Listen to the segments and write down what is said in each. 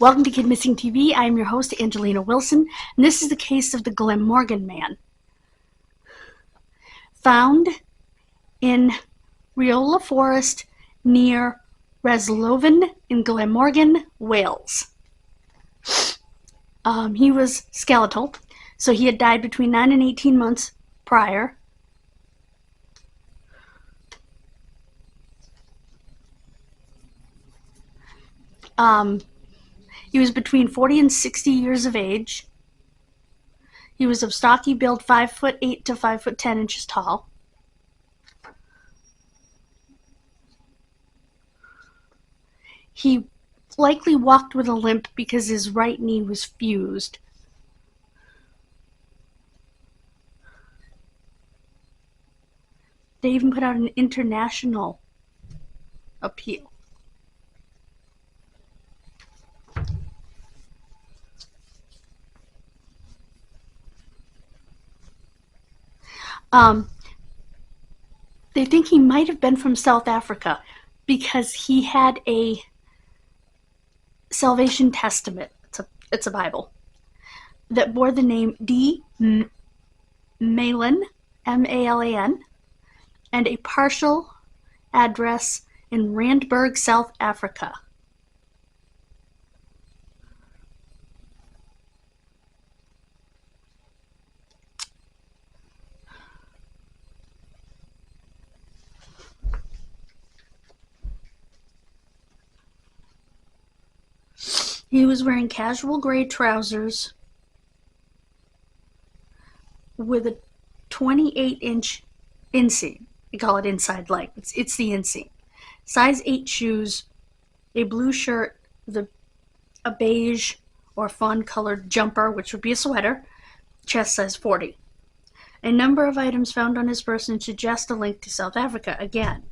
Welcome to Kidmissing TV. I am your host, Angelina Wilson, and this is the case of the Glamorgan Man. Found in Rheola Forest near Resloven in Glamorgan, Wales. He was skeletal, so he had died between 9 and 18 months prior. He was between 40 and 60 years of age. He was of stocky build, 5'8" to 5'10" tall. He likely walked with a limp because his right knee was fused. They even put out an international appeal. They think he might have been from South Africa because he had a Salvation Testament, it's a Bible, that bore the name D. Malan, M-A-L-A-N, and a partial address in Randburg, South Africa. He was wearing casual gray trousers with a 28-inch inseam. We call it inside leg. It's the inseam. Size 8 shoes, a blue shirt, a beige or fawn-colored jumper, which would be a sweater, chest size 40. A number of items found on his person suggest a link to South Africa again.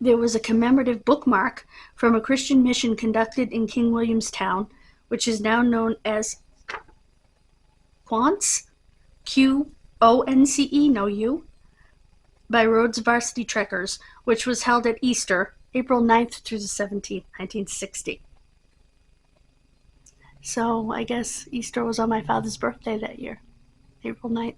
There was a commemorative bookmark from a Christian mission conducted in King Williamstown, which is now known as Quonce, Q-O-N-C-E, no U, by Rhodes Varsity Trekkers, which was held at Easter, April 9th through the 17th, 1960. So I guess Easter was on my father's birthday that year, April 9th.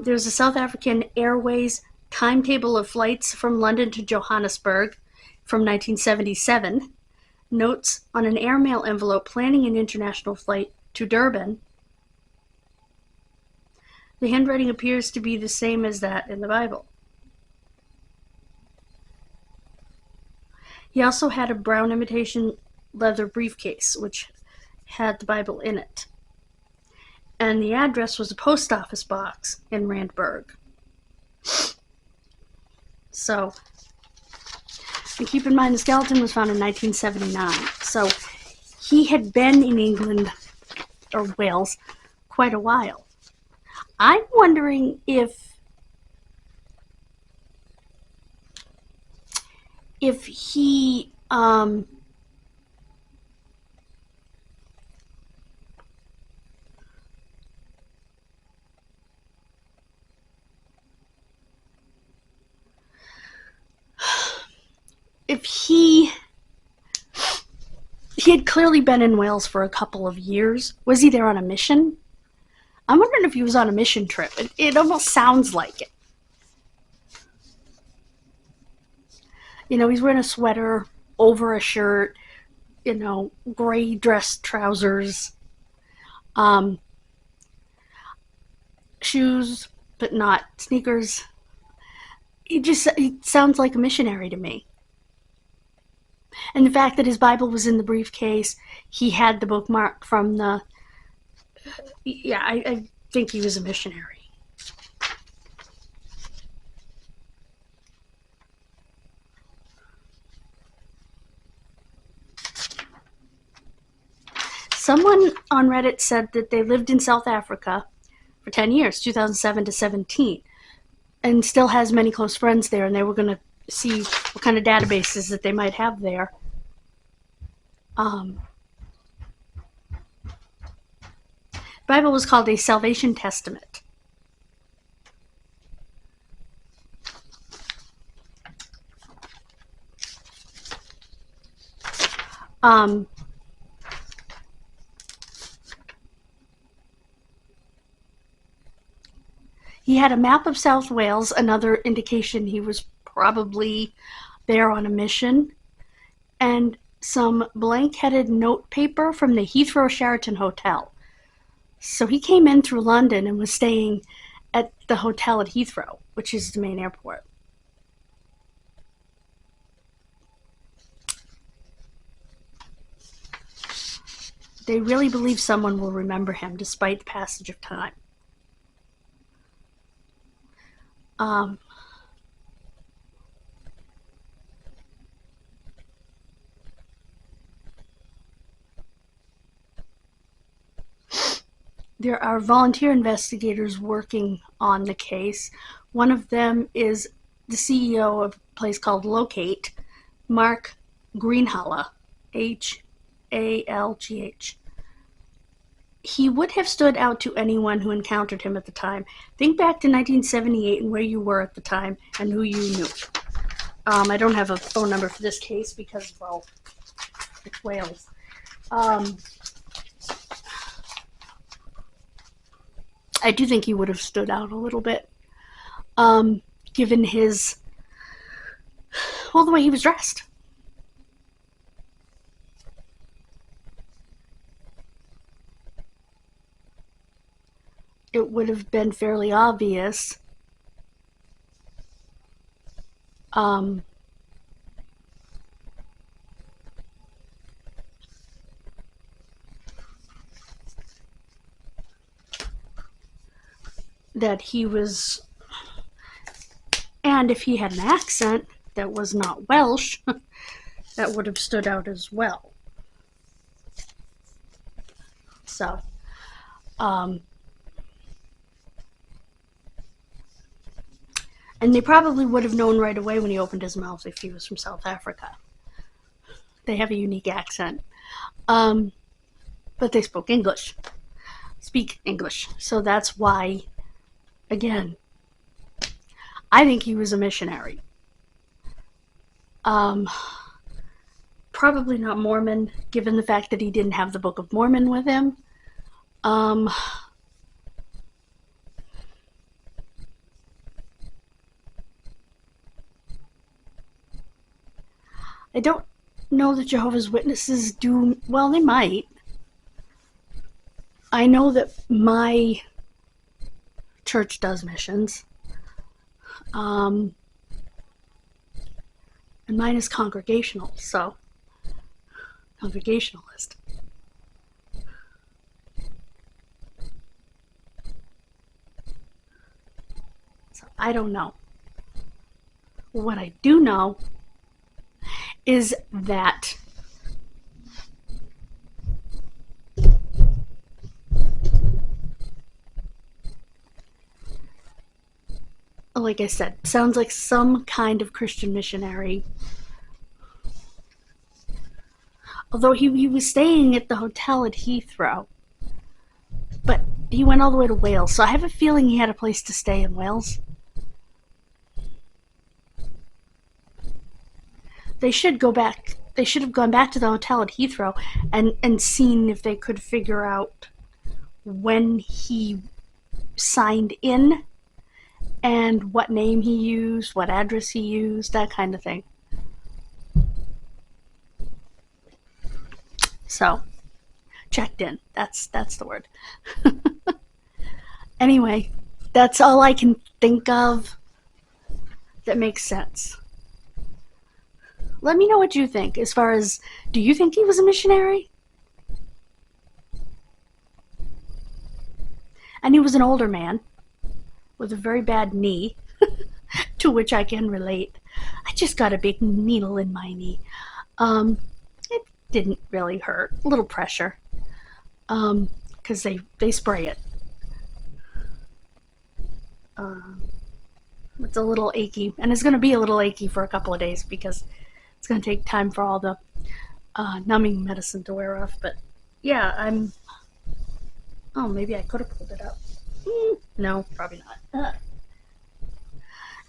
There's a South African Airways timetable of flights from London to Johannesburg from 1977, notes on an airmail envelope planning an international flight to Durban. The handwriting appears to be the same as that in the Bible. He also had a brown imitation leather briefcase, which had the Bible in it. And the address was a post office box in Randburg. So, and keep in mind the skeleton was found in 1979. So, he had been in England, or Wales, quite a while. I'm wondering if he, if he had clearly been in Wales for a couple of years. Was he there on a mission? I'm wondering if he was on a mission trip. It almost sounds like it. You know, he's wearing a sweater over a shirt, you know, gray dress trousers, shoes, but not sneakers. He sounds like a missionary to me. And the fact that his Bible was in the briefcase, he had the bookmark from the... Yeah, I think he was a missionary. Someone on Reddit said that they lived in South Africa for 10 years, 2007 to 17, and still has many close friends there, and they were going to see what kind of databases that they might have there. The Bible was called a Salvation Testament. He had a map of South Wales, another indication he was probably there on a mission, and some blank-headed note paper from the Heathrow Sheraton Hotel. So he came in through London and was staying at the hotel at Heathrow, which is the main airport. They really believe someone will remember him despite the passage of time. There are volunteer investigators working on the case. One of them is the CEO of a place called Locate, Mark Greenhalgh, Halgh. He would have stood out to anyone who encountered him at the time. Think back to 1978 and where you were at the time and who you knew. I don't have a phone number for this case because, well, it's Wales. I do think he would have stood out a little bit, given his, well, the way he was dressed. It would have been fairly obvious that he was, and if he had an accent that was not Welsh, that would have stood out as well. So, and they probably would have known right away when he opened his mouth if he was from South Africa. They have a unique accent. But they speak English. So that's why, again, I think he was a missionary. Probably not Mormon, given the fact that he didn't have the Book of Mormon with him. I don't know that Jehovah's Witnesses do, well, they might. I know that my church does missions. And mine is congregational, so congregationalist. So I don't know. What I do know is that like I said, sounds like some kind of Christian missionary. Although he was staying at the hotel at Heathrow, but he went all the way to Wales, so I have a feeling he had a place to stay in Wales. They should go back. They should have gone back to the hotel at Heathrow and seen if they could figure out when he signed in and what name he used, what address he used, that kind of thing. So, checked in. That's the word. Anyway, that's all I can think of that makes sense. Let me know what you think as far as, do you think he was a missionary? And he was an older man with a very bad knee, to which I can relate. I just got a big needle in my knee. It didn't really hurt. A little pressure. Because they spray it. It's a little achy. And it's going to be a little achy for a couple of days because it's going to take time for all the numbing medicine to wear off. But yeah, oh, maybe I could have pulled it up. No, probably not.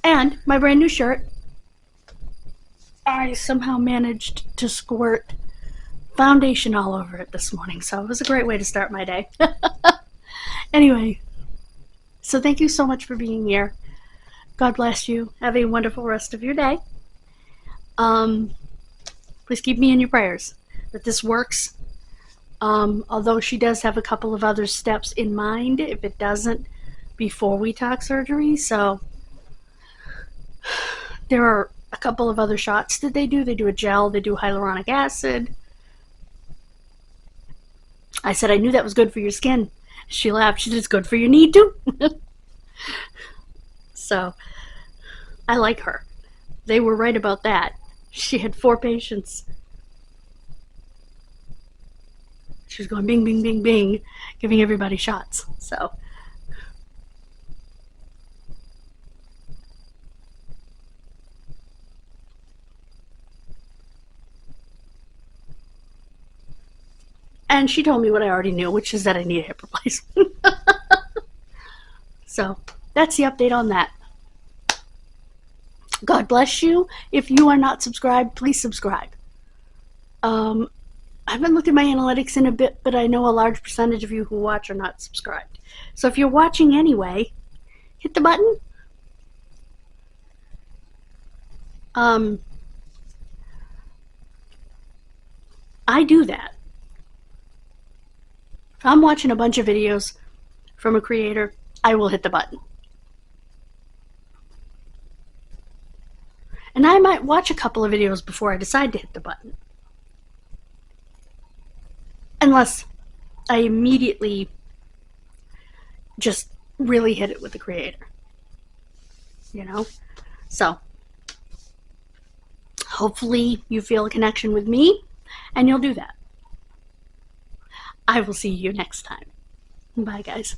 And my brand new shirt, I somehow managed to squirt foundation all over it this morning, so it was a great way to start my day. Anyway, so thank you so much for being here. God bless you. Have a wonderful rest of your day. Please keep me in your prayers that this works. Although she does have a couple of other steps in mind if it doesn't before we talk surgery. So there are a couple of other shots that they do. They do a gel, they do hyaluronic acid. I said I knew that was good for your skin. She laughed. She said it's good for your knee too. So I like her. They were right about that. She had 4 patients. She was going bing, bing, bing, bing, giving everybody shots. So and she told me what I already knew, which is that I need a hip replacement. So that's the update on that. God bless you. If you are not subscribed, please subscribe. I haven't looked at my analytics in a bit, but I know a large percentage of you who watch are not subscribed. So if you're watching anyway, hit the button. I do that. If I'm watching a bunch of videos from a creator, I will hit the button. And I might watch a couple of videos before I decide to hit the button. Unless I immediately just really hit it with the creator. You know? So, hopefully you feel a connection with me, and you'll do that. I will see you next time. Bye, guys.